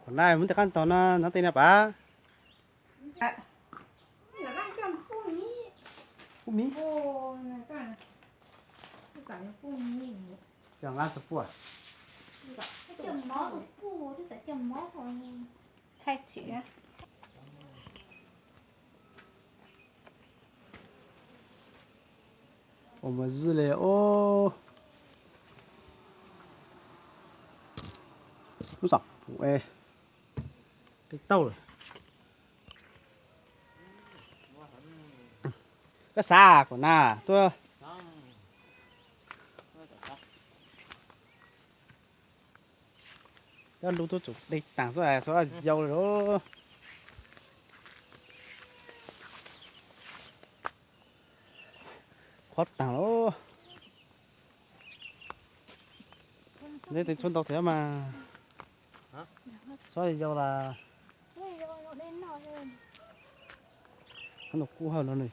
còn này muốn ăn tao nó tên là bà là đang cầm phun mí. phun mí Ô, này cả nó phun mí. chẳng ăn sập phua Chầm mó của phun, chứ phải chầm mó của chai thịt á. mà dư lệ ô nó sọc ê cái tàu rồi cái xa của na tôi cái lú tôi chụp đi tảng số là dầu rồi đó khoát tảng đó đây thì xuân tàu thế mà số là dầu là nó đục cũ hơn nữa này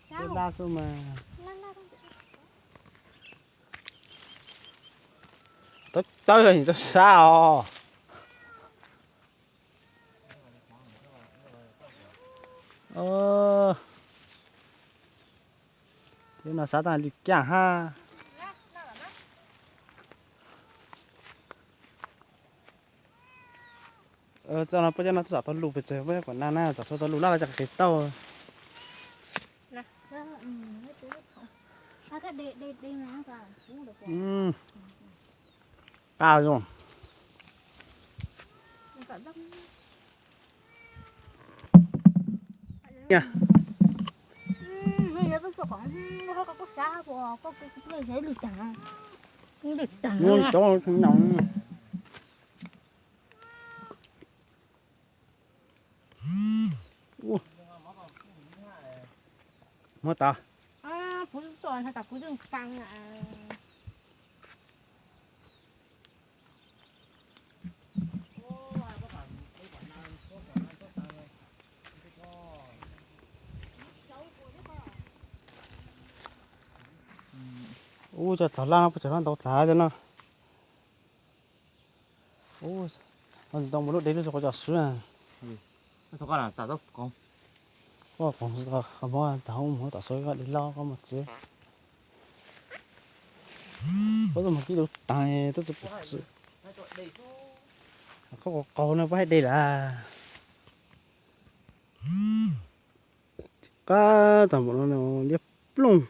cái la số mà tới rồi tôi sao thế là sao ta đi cả ha cho nó bây giờ nó giả tao lù về chơi với còn na giả số tao lù la là chặt cái tàu cao rồi nha luôn cho nóng mất ta phụ rồi hay cả phụ đừng căng à. cho thằng lang phải cho nó tàu thả cho nó nó đồng một lúc đấy nó cho nó xuống à nó có là tạo tốc không còn không có tao không có tao soi cái đi lo có một chứ có một cái đồ tài tôi sẽ có con nó phải đây là cá tầm nó liếp lung